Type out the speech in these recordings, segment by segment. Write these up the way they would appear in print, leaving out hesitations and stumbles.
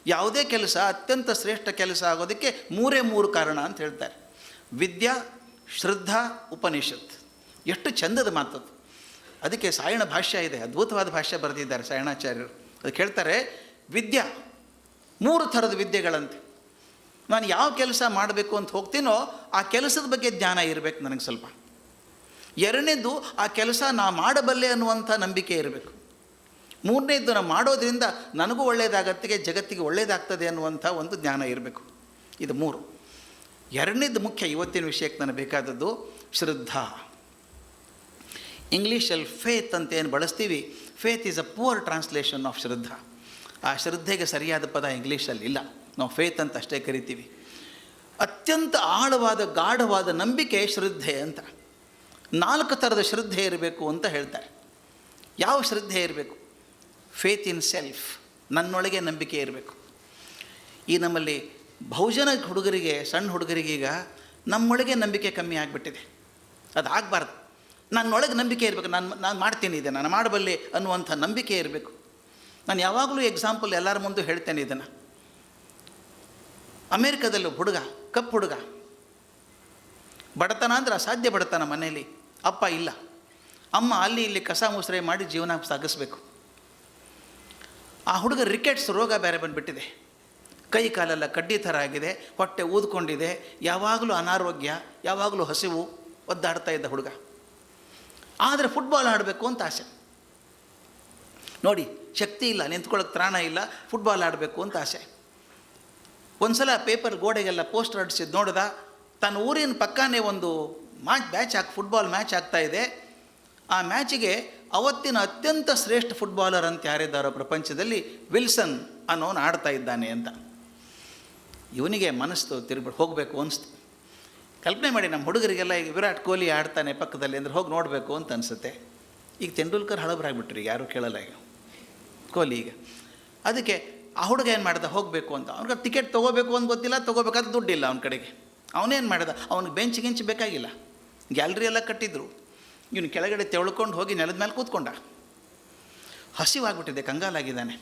ಯಾವುದೇ ಕೆಲಸ ಅತ್ಯಂತ ಶ್ರೇಷ್ಠ ಕೆಲಸ ಆಗೋದಕ್ಕೆ ಮೂರು ಕಾರಣ ಅಂತ ಹೇಳ್ತಾರೆ. ವಿದ್ಯಾ, ಶ್ರದ್ಧಾ, ಉಪನಿಷತ್. ಎಷ್ಟು ಚಂದದ ಮಾತದು. ಅದಕ್ಕೆ ಸಾಯಣ ಭಾಷ್ಯ ಇದೆ, ಅದ್ಭುತವಾದ ಭಾಷ್ಯ ಬರೆದಿದ್ದಾರೆ ಸಾಯಣಾಚಾರ್ಯರು. ಅದಕ್ಕೆ ಹೇಳ್ತಾರೆ, ವಿದ್ಯಾ 3 ಥರದ ವಿದ್ಯೆಗಳಂತೆ. ನಾನು ಯಾವ ಕೆಲಸ ಮಾಡಬೇಕು ಅಂತ ಹೋಗ್ತೀನೋ ಆ ಕೆಲಸದ ಬಗ್ಗೆ ಜ್ಞಾನ ಇರಬೇಕು ನನಗೆ ಸ್ವಲ್ಪ. ಎರಡನೇದು, ಆ ಕೆಲಸ ನಾ ಮಾಡಬಲ್ಲೆ ಅನ್ನುವಂಥ ನಂಬಿಕೆ ಇರಬೇಕು. ಮೂರನೇದು, ನಾನು ಮಾಡೋದ್ರಿಂದ ನನಗೂ ಒಳ್ಳೆಯದಾಗತ್ತಿಗೆ, ಜಗತ್ತಿಗೆ ಒಳ್ಳೆಯದಾಗ್ತದೆ ಅನ್ನುವಂಥ ಒಂದು ಜ್ಞಾನ ಇರಬೇಕು. ಇದು 3. ಎರಡನೇದು ಮುಖ್ಯ. ಇವತ್ತಿನ ವಿಷಯಕ್ಕೆ ನನಗೆ ಬೇಕಾದದ್ದು ಶ್ರದ್ಧಾ. ಇಂಗ್ಲೀಷಲ್ಲಿ ಫೇತ್ ಅಂತ ಏನು ಬಳಸ್ತೀವಿ, faith is a poor translation of shraddha. ಆ ಶ್ರದ್ಧೆಗೆ ಸರಿಯಾದ ಪದ ಇಂಗ್ಲೀಷಲ್ಲಿ ಇಲ್ಲ, ನಾವು ಫೇತ್ ಅಂತ ಅಷ್ಟೇ ಕರಿತೀವಿ. ಅತ್ಯಂತ ಆಳವಾದ ಗಾಢವಾದ ನಂಬಿಕೆ ಶ್ರದ್ಧೆ ಅಂತ. 4 ಥರದ ಶ್ರದ್ಧೆ ಇರಬೇಕು ಅಂತ ಹೇಳ್ತಾರೆ. ಯಾವ ಶ್ರದ್ಧೆ ಇರಬೇಕು? ಫೇತ್ ಇನ್ ಸೆಲ್ಫ್, ನನ್ನೊಳಗೆ ನಂಬಿಕೆ ಇರಬೇಕು. ಈ ನಮ್ಮಲ್ಲಿ ಬಹುಜನ ಹುಡುಗರಿಗೆ, ಸಣ್ಣ ಹುಡುಗರಿಗೀಗ ನಮ್ಮೊಳಗೆ ನಂಬಿಕೆ ಕಮ್ಮಿ ಆಗಿಬಿಟ್ಟಿದೆ. ಅದು ಆಗಬಾರ್ದು. ನನ್ನೊಳಗೆ ನಂಬಿಕೆ ಇರಬೇಕು. ನಾನು ಮಾಡ್ತೀನಿ, ಇದೆ ನಾನು ಮಾಡಬಲ್ಲೆ ಅನ್ನುವಂಥ ನಂಬಿಕೆ ಇರಬೇಕು. ನಾನು ಯಾವಾಗಲೂ ಎಕ್ಸಾಂಪಲ್ ಎಲ್ಲರ ಮುಂದೆ ಹೇಳ್ತೇನೆ ಇದನ್ನು. ಅಮೇರಿಕಾದಲ್ಲಿ ಹುಡುಗ, ಕಪ್ಪು ಹುಡುಗ, ಬಡತನ ಅಂದರೆ ಅಸಾಧ್ಯ ಬಡತನ. ಮನೆಯಲ್ಲಿ ಅಪ್ಪ ಇಲ್ಲ, ಅಮ್ಮ ಅಲ್ಲಿ ಇಲ್ಲಿ ಕಸ ಮುಸ್ರೆ ಮಾಡಿ ಜೀವನ ಸಾಗಿಸ್ಬೇಕು. ಆ ಹುಡುಗ ರಿಕೆಟ್ಸ್ ರೋಗ ಬೇರೆ ಬಂದುಬಿಟ್ಟಿದೆ. ಕೈ ಕಾಲೆಲ್ಲ ಕಡ್ಡಿ ಥರ ಆಗಿದೆ, ಹೊಟ್ಟೆ ಊದ್ಕೊಂಡಿದೆ, ಯಾವಾಗಲೂ ಅನಾರೋಗ್ಯ, ಯಾವಾಗಲೂ ಹಸಿವು, ಒದ್ದಾಡ್ತಾ ಇದ್ದ ಹುಡುಗ. ಆದರೆ ಫುಟ್ಬಾಲ್ ಆಡಬೇಕು ಅಂತ ಆಸೆ. ನೋಡಿ, ಶಕ್ತಿ ಇಲ್ಲ, ನಿಂತ್ಕೊಳ್ಳೋಕೆ ತ್ರಾಣ ಇಲ್ಲ, ಫುಟ್ಬಾಲ್ ಆಡಬೇಕು ಅಂತ ಆಸೆ. ಒಂದು ಸಲ ಪೇಪರ್ ಗೋಡೆಗೆಲ್ಲ ಪೋಸ್ಟರ್ ಅಡಿಸಿದ್ದು ನೋಡ್ದ. ತನ್ನ ಊರಿನ ಪಕ್ಕನೇ ಒಂದು ಫುಟ್ಬಾಲ್ ಮ್ಯಾಚ್ ಆಗ್ತಾಯಿದೆ. ಆ ಮ್ಯಾಚಿಗೆ ಅವತ್ತಿನ ಅತ್ಯಂತ ಶ್ರೇಷ್ಠ ಫುಟ್ಬಾಲರ್ ಅಂತ ಯಾರಿದ್ದಾರೋ ಪ್ರಪಂಚದಲ್ಲಿ, ವಿಲ್ಸನ್ ಅನ್ನೋನು ಆಡ್ತಾ ಇದ್ದಾನೆ ಅಂತ. ಇವನಿಗೆ ಮನಸ್ಸು ಹೋಗಬೇಕು ಅನಿಸ್ತು. ಕಲ್ಪನೆ ಮಾಡಿ, ನಮ್ಮ ಹುಡುಗರಿಗೆಲ್ಲ ಈಗ ವಿರಾಟ್ ಕೊಹ್ಲಿ ಆಡ್ತಾನೆ ಪಕ್ಕದಲ್ಲಿ ಅಂದರೆ ಹೋಗಿ ನೋಡಬೇಕು ಅಂತ ಅನಿಸುತ್ತೆ. ಈಗ ತೆಂಡೂಲ್ಕರ್ ಹಳಬರಾಗ್ಬಿಟ್ರಿ, ಯಾರೂ ಕೇಳಲ್ಲ ಈಗ ಕೊಹ್ಲಿ ಈಗ. ಅದಕ್ಕೆ ಆ ಹುಡುಗ ಏನು ಮಾಡ್ದ, ಹೋಗಬೇಕು ಅಂತ. ಅವ್ನಿಗೆ ಟಿಕೆಟ್ ತೊಗೋಬೇಕು ಅಂತ ಗೊತ್ತಿಲ್ಲ, ತೊಗೋಬೇಕಾದ್ರೆ ದುಡ್ಡಿಲ್ಲ ಅವನ ಕಡೆಗೆ. ಅವನೇನು ಮಾಡ್ದ, ಅವ್ನಿಗೆ ಬೆಂಚ್ ಗಿಂಚ್ ಬೇಕಾಗಿಲ್ಲ, ಗ್ಯಾಲರಿ ಎಲ್ಲ ಕಟ್ಟಿದ್ರು. ಇವನು ಕೆಳಗಡೆ ತೆಳ್ಕೊಂಡು ಹೋಗಿ ನೆಲದ ಮೇಲೆ ಕೂತ್ಕೊಂಡ. ಹಸಿವಾಗ್ಬಿಟ್ಟಿದೆ, ಕಂಗಾಲಾಗಿದ್ದಾನೆ.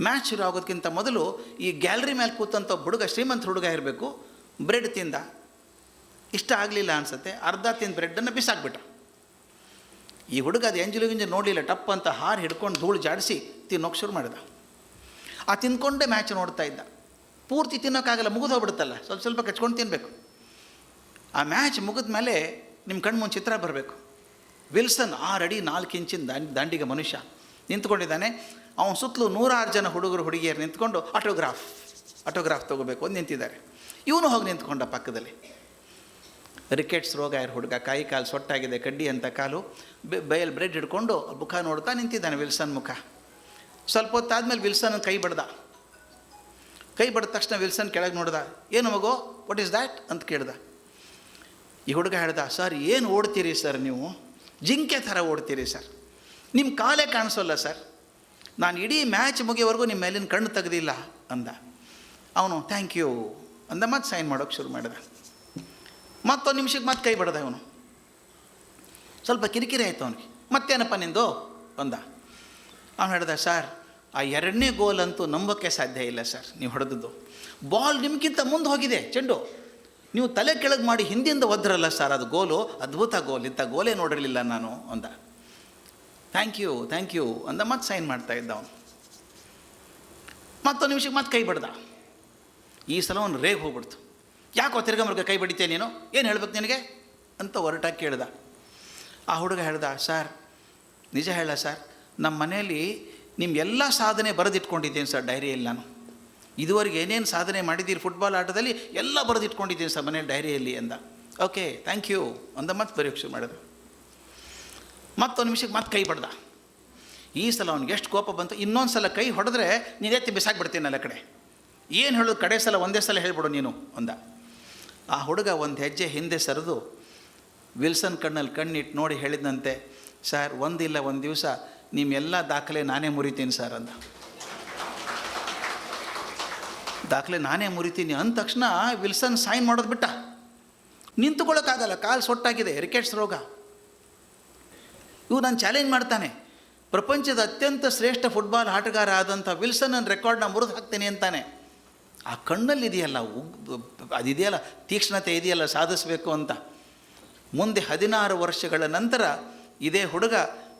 ಮ್ಯಾಚ್ ಶುರು ಆಗೋದಕ್ಕಿಂತ ಮೊದಲು ಈ ಗ್ಯಾಲರಿ ಮೇಲೆ ಕೂತಂಥ ಹುಡುಗ, ಶ್ರೀಮಂತ ಹುಡುಗ ಇರಬೇಕು, ಬ್ರೆಡ್ ತಿಂದ. ಇಷ್ಟ ಆಗಲಿಲ್ಲ ಅನಿಸುತ್ತೆ, ಅರ್ಧ ತಿಂದ ಬ್ರೆಡ್ಡನ್ನು ಬಿಸಾಕ್ಬಿಟ್ಟ. ಈ ಹುಡುಗ ಅದು ಎಂಜಲು ನೋಡಲಿಲ್ಲ, ಟಪ್ ಅಂತ ಹಾರು ಹಿಡ್ಕೊಂಡು ಧೂಳು ಜಾಡಿಸಿ ತಿನ್ನೋಕೆ ಶುರು ಮಾಡಿದ. ಆ ತಿಂದ್ಕೊಂಡೇ ಮ್ಯಾಚ್ ನೋಡ್ತಾ ಇದ್ದ. ಪೂರ್ತಿ ತಿನ್ನೋಕ್ಕಾಗಲ್ಲ, ಮುಗಿದೋಗ್ಬಿಡುತ್ತಲ್ಲ, ಸ್ವಲ್ಪ ಸ್ವಲ್ಪ ಕಚ್ಕೊಂಡು ತಿನ್ನಬೇಕು. ಆ ಮ್ಯಾಚ್ ಮುಗಿದ ಮೇಲೆ ನಿಮ್ಮ ಕಣ್ಣು ಮುಂದೆ ಚಿತ್ರ ಬರಬೇಕು. ವಿಲ್ಸನ್ 6 ಅಡಿ 4 ಇಂಚಿನ ದಾಂಡಿಗ ಮನುಷ್ಯ ನಿಂತ್ಕೊಂಡಿದ್ದಾನೆ. ಅವನ ಸುತ್ತಲೂ 106 ಜನ ಹುಡುಗರು ಹುಡುಗಿಯರು ನಿಂತ್ಕೊಂಡು ಆಟೋಗ್ರಾಫ್ ತೊಗೋಬೇಕು ಅಂತ ನಿಂತಿದ್ದಾರೆ. ಇವನು ಹೋಗಿ ನಿಂತ್ಕೊಂಡ ಪಕ್ಕದಲ್ಲಿ. ರಿಕೆಟ್ಸ್ ರೋಗ ಇರೋ ಹುಡುಗ, ಕೈ ಕಾಲು ಸೊಟ್ಟಾಗಿದೆ, ಕಡ್ಡಿ ಅಂತ ಕಾಲು, ಬೈಯಲ್ಲಿ ಬ್ರೆಡ್ ಹಿಡ್ಕೊಂಡು ಮುಖ ನೋಡ್ತಾ ನಿಂತಿದ್ದಾನೆ ವಿಲ್ಸನ್ ಮುಖ. ಸ್ವಲ್ಪ ಹೊತ್ತಾದ್ಮೇಲೆ ವಿಲ್ಸನ್ ಕೈ ಬಡ್ದ ತಕ್ಷಣ ವಿಲ್ಸನ್ ಕೆಳಗೆ ನೋಡ್ದ. ಏನು ಮಗೋ, ವಾಟ್ ಈಸ್ ದ್ಯಾಟ್ ಅಂತ ಕೇಳ್ದ. ಈ ಹುಡುಗ ಹೇಳ್ದ, ಸರ್ ಏನು ಓಡ್ತೀರಿ ಸರ್ ನೀವು, ಜಿಂಕೆ ಥರ ಓಡ್ತೀರಿ ಸರ್, ನಿಮ್ಮ ಕಾಲೇ ಕಾಣಿಸೋಲ್ಲ ಸರ್, ನಾನು ಇಡೀ ಮ್ಯಾಚ್ ಮುಗಿಯೋವರೆಗೂ ನಿಮ್ಮ ಮೇಲಿನ ಕಣ್ಣು ತೆಗೆದಿಲ್ಲ ಅಂದ. ಅವನು ಥ್ಯಾಂಕ್ ಯು ಅಂದ, ಮತ್ತೆ ಸೈನ್ ಮಾಡೋಕ್ಕೆ ಶುರು ಮಾಡಿದ. ಮತ್ತೊಂದು ನಿಮಿಷಕ್ಕೆ ಮತ್ತೆ ಕೈ ಬಡ್ದ ಇವನು. ಸ್ವಲ್ಪ ಕಿರಿಕಿರಿ ಆಯಿತು ಅವನಿಗೆ. ಮತ್ತೇನಪ್ಪ ನಿಂದು ಅಂದ. ಅವನು ಹೇಳ್ದ, ಸರ್ ಆ 2ನೇ ಗೋಲ್ ಅಂತೂ ನಂಬೋಕ್ಕೆ ಸಾಧ್ಯ ಇಲ್ಲ ಸರ್, ನೀವು ಹೊಡೆದದ್ದು ಬಾಲ್ ನಿಮಗಿಂತ ಮುಂದೆ ಹೋಗಿದೆ, ಚೆಂಡು ನೀವು ತಲೆ ಕೆಳಗೆ ಮಾಡಿ ಹಿಂದಿಂದ ಒದ್ರಲ್ಲ ಸರ್, ಅದು ಗೋಲು, ಅದ್ಭುತ ಗೋಲ್, ಇಂಥ ಗೋಲೇ ನೋಡಿರಲಿಲ್ಲ ನಾನು ಅಂದ. ಥ್ಯಾಂಕ್ ಯು ಅಂದ, ಮತ್ತೆ ಸೈನ್ ಮಾಡ್ತಾ ಇದ್ದ ಅವನು. ಮತ್ತೊಂದು ನಿಮಿಷಕ್ಕೆ ಮತ್ತೆ ಕೈ ಬಡ್ದ. ಈ ಸಲ ಅವನು ರೇಗ್ ಹೋಗ್ಬಿಡ್ತು. ಯಾಕೋ ತಿರ್ಗಮರ್ಗ ಕೈ ಬಡಿತೇ ನೀನು, ಏನು ಹೇಳ್ಬೇಕು ನಿನಗೆ ಅಂತ ಹೊರಟಾಗಿ ಕೇಳ್ದ. ಆ ಹುಡುಗ ಹೇಳ್ದ, ಸರ್ ನಿಜ ಹೇಳ ಸರ್, ನಮ್ಮ ಮನೆಯಲ್ಲಿ ನಿಮ್ಮೆಲ್ಲ ಸಾಧನೆ ಬರೆದಿಟ್ಕೊಂಡಿದ್ದೀನಿ ಸರ್ ಡೈರಿಯಲ್ಲಿ. ನಾನು ಇದುವರೆಗೆ ಏನೇನು ಸಾಧನೆ ಮಾಡಿದ್ದೀರಿ ಫುಟ್ಬಾಲ್ ಆಟದಲ್ಲಿ ಎಲ್ಲ ಬರೆದಿಟ್ಕೊಂಡಿದ್ದೀನಿ ಸರ್ ಮನೇಲಿ ಡೈರಿಯಲ್ಲಿ ಅಂದ. ಓಕೆ ಥ್ಯಾಂಕ್ ಯು ಅಂದ, ಮತ್ತೆ ಬರೆಯೋಕ್ಕೆ ಶುರು ಮಾಡಿದ. ಮತ್ತೊಂದು ನಿಮಿಷಕ್ಕೆ ಮತ್ತೆ ಕೈ ಬಡ್ದ. ಈ ಸಲ ಅವ್ನಿಗೆ ಎಷ್ಟು ಕೋಪ ಬಂತು. ಇನ್ನೊಂದು ಸಲ ಕೈ ಹೊಡೆದ್ರೆ ನೀನು ಎತ್ತಿ ಬಿಸಾಕ್ಬಿಡ್ತೀನಲ್ಲ ಕಡೆ, ಏನು ಹೇಳೋದು, ಕಡೆ ಸಲ ಒಂದೇ ಸಲ ಹೇಳ್ಬಿಡು ನೀನು ಅಂದ. ಆ ಹುಡುಗ ಒಂದು ಹೆಜ್ಜೆ ಹಿಂದೆ ಸರಿದು ವಿಲ್ಸನ್ ಕಣ್ಣಲ್ಲಿ ಕಣ್ಣಿಟ್ಟು ನೋಡಿ ಹೇಳಿದಂತೆ, ಸರ್ ಒಂದು ದಿವಸ ನಿಮ್ಮೆಲ್ಲ ದಾಖಲೆ ನಾನೇ ಮುರಿತೀನಿ ಸರ್ ಅಂದ. ದಾಖಲೆ ನಾನೇ ಮುರಿತೀನಿ ಅಂದ ತಕ್ಷಣ ವಿಲ್ಸನ್ ಸೈನ್ ಮಾಡೋದು ಬಿಟ್ಟ. ನಿಂತುಕೊಳ್ಳೋಕ್ಕಾಗಲ್ಲ, ಕಾಲು ಸೊಟ್ಟಾಗಿದೆ, ರಿಕೆಟ್ಸ್ ರೋಗ. ಇವು ನಾನು ಚಾಲೆಂಜ್ ಮಾಡ್ತಾನೆ, ಪ್ರಪಂಚದ ಅತ್ಯಂತ ಶ್ರೇಷ್ಠ ಫುಟ್ಬಾಲ್ ಆಟಗಾರ ಆದಂಥ ವಿಲ್ಸನ್ ರೆಕಾರ್ಡ್ನ ಮುರಿದು ಹಾಕ್ತೀನಿ ಅಂತಾನೆ. ಆ ಕಣ್ಣಲ್ಲಿದೆಯಲ್ಲ ಅದಿದೆಯಲ್ಲ, ತೀಕ್ಷ್ಣತೆ ಇದೆಯಲ್ಲ ಸಾಧಿಸಬೇಕು ಅಂತ. ಮುಂದೆ 16 ವರ್ಷಗಳ ನಂತರ ಇದೇ ಹುಡುಗ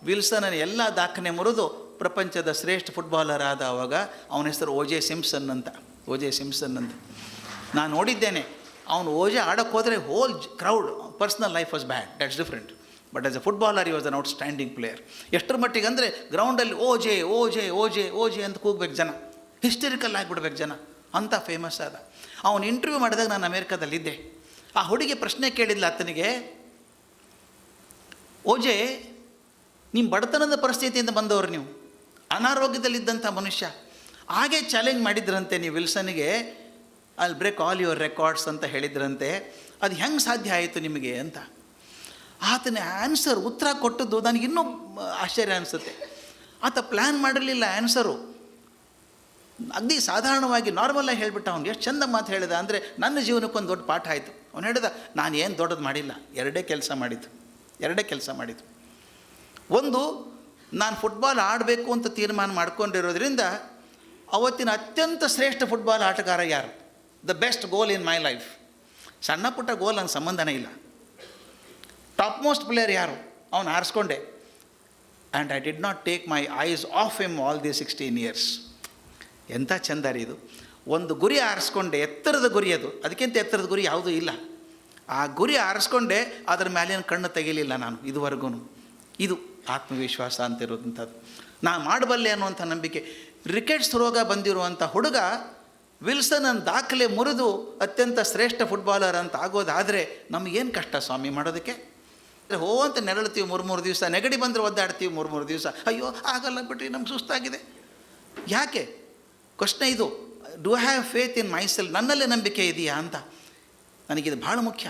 ವಿಲ್ಸನ್ನ ಎಲ್ಲ ದಾಖಲೆ ಮುರಿದು ಪ್ರಪಂಚದ ಶ್ರೇಷ್ಠ ಫುಟ್ಬಾಲರ್ ಆದ. ಆವಾಗ ಅವನ ಹೆಸರು ಓಜೆ ಸಿಂಪ್ಸನ್ ಅಂತ. ನಾನು ನೋಡಿದ್ದೇನೆ. ಅವನು ಓಜೆ ಆಡೋಕ್ಕೆ ಹೋದರೆ whole crowd, personal life was bad, that's different, but as a footballer he was an outstanding player. ಎಷ್ಟರ ಮಟ್ಟಿಗೆ ಅಂದರೆ ಗ್ರೌಂಡಲ್ಲಿ ಓಜೆ ಓಜೆ ಓಜೆ ಓಜೆ ಅಂತ ಕೂಗ್ಬೇಕು ಜನ, ಹಿಸ್ಟರಿಕಲ್ ಆಗಿಬಿಡ್ಬೇಕು ಜನ, ಅಂಥ ಫೇಮಸ್ ಆದ. ಅವನು ಇಂಟರ್ವ್ಯೂ ಮಾಡಿದಾಗ ನಾನು ಅಮೇರಿಕಾದಲ್ಲಿದ್ದೆ. ಆ ಹುಡುಗಿ ಪ್ರಶ್ನೆ ಕೇಳಿದ್ಲ ಆತನಿಗೆ, ಓಜೆ ನಿಮ್ಮ ಬಡತನದ ಪರಿಸ್ಥಿತಿಯಿಂದ ಬಂದವರು, ನೀವು ಅನಾರೋಗ್ಯದಲ್ಲಿದ್ದಂಥ ಮನುಷ್ಯ, ಹಾಗೆ ಚಾಲೆಂಜ್ ಮಾಡಿದ್ರಂತೆ ನೀವು ವಿಲ್ಸನ್ಗೆ, ಅಲ್ಲಿ ಬ್ರೇಕ್ ಆಲ್ ಯುವರ್ ರೆಕಾರ್ಡ್ಸ್ ಅಂತ ಹೇಳಿದ್ರಂತೆ. ಅದು ಹೆಂಗೆ ಸಾಧ್ಯ ಆಯಿತು ನಿಮಗೆ ಅಂತ. ಆತನ ಆನ್ಸರ್, ಉತ್ತರ ಕೊಟ್ಟದ್ದು ನನಗಿನ್ನೂ ಆಶ್ಚರ್ಯ ಅನಿಸುತ್ತೆ. ಆತ ಪ್ಲ್ಯಾನ್ ಮಾಡಿರಲಿಲ್ಲ ಆನ್ಸರು, ಅಗದಿ ಸಾಧಾರಣವಾಗಿ ನಾರ್ಮಲಾಗಿ ಹೇಳಿಬಿಟ್ಟ. ಅವ್ನು ಎಷ್ಟು ಚಂದ ಮಾತು ಹೇಳಿದ ಅಂದರೆ ನನ್ನ ಜೀವನಕ್ಕೊಂದು ದೊಡ್ಡ ಪಾಠ ಆಯಿತು. ಅವನು ಹೇಳಿದ, ನಾನು ಏನು ದೊಡ್ಡದು ಮಾಡಿಲ್ಲ, ಎರಡೇ ಕೆಲಸ ಮಾಡಿದ್ದು. ಒಂದು, ನಾನು ಫುಟ್ಬಾಲ್ ಆಡಬೇಕು ಅಂತ ತೀರ್ಮಾನ ಮಾಡ್ಕೊಂಡಿರೋದ್ರಿಂದ ಅವತ್ತಿನ ಅತ್ಯಂತ ಶ್ರೇಷ್ಠ ಫುಟ್ಬಾಲ್ ಆಟಗಾರ ಯಾರು, the best goal in my life. ಸಣ್ಣ ಪುಟ್ಟ ಗೋಲ್ ನನ್ನ ಸಂಬಂಧನೇ ಇಲ್ಲ. ಟಾಪ್ ಮೋಸ್ಟ್ ಪ್ಲೇಯರ್ ಯಾರು, ಅವನು ಆರಿಸ್ಕೊಂಡೆ. And I did not take my eyes off him all the 16 years. ಎಂಥ ಚಂದ ರೀ ಇದು. ಒಂದು ಗುರಿ ಆರಿಸ್ಕೊಂಡೆ, ಎತ್ತರದ ಗುರಿ ಅದು, ಅದಕ್ಕಿಂತ ಎತ್ತರದ ಗುರಿ ಯಾವುದೂ ಇಲ್ಲ. ಆ ಗುರಿ ಆರಿಸ್ಕೊಂಡೆ, ಅದರ ಮೇಲಿನ ಕಣ್ಣು ತೆಗಿಲಿಲ್ಲ ನಾನು ಇದುವರೆಗೂ. ಇದು ಆತ್ಮವಿಶ್ವಾಸ ಅಂತಿರುವಂಥದ್ದು. ನಾನು ಮಾಡಬಲ್ಲೆ ಅನ್ನುವಂಥ ನಂಬಿಕೆ. ರಿಕೆಟ್ಸ್ ರೋಗ ಬಂದಿರುವಂಥ ಹುಡುಗ ವಿಲ್ಸನ್ ದಾಖಲೆ ಮುರಿದು ಅತ್ಯಂತ ಶ್ರೇಷ್ಠ ಫುಟ್ಬಾಲರ್ ಅಂತ ಆಗೋದಾದರೆ ನಮಗೇನು ಕಷ್ಟ ಸ್ವಾಮಿ ಮಾಡೋದಕ್ಕೆ. ಹೋ ಅಂತ ನೆರಳ್ತೀವಿ 3 ದಿವಸ, ನೆಗಡಿ ಬಂದರೆ ಒದ್ದಾಡ್ತೀವಿ 3 ದಿವಸ, ಅಯ್ಯೋ ಆಗಲ್ಲ ಬಿಟ್ರಿ ನಮ್ಗೆ ಸುಸ್ತಾಗಿದೆ. ಯಾಕೆ ಕ್ವಶ್ನೆ ಇದು. Do have faith in myself, ನನ್ನಲ್ಲೇ ನಂಬಿಕೆ ಇದೆಯಾ ಅಂತ. ನನಗಿದು ಭಾಳ ಮುಖ್ಯ.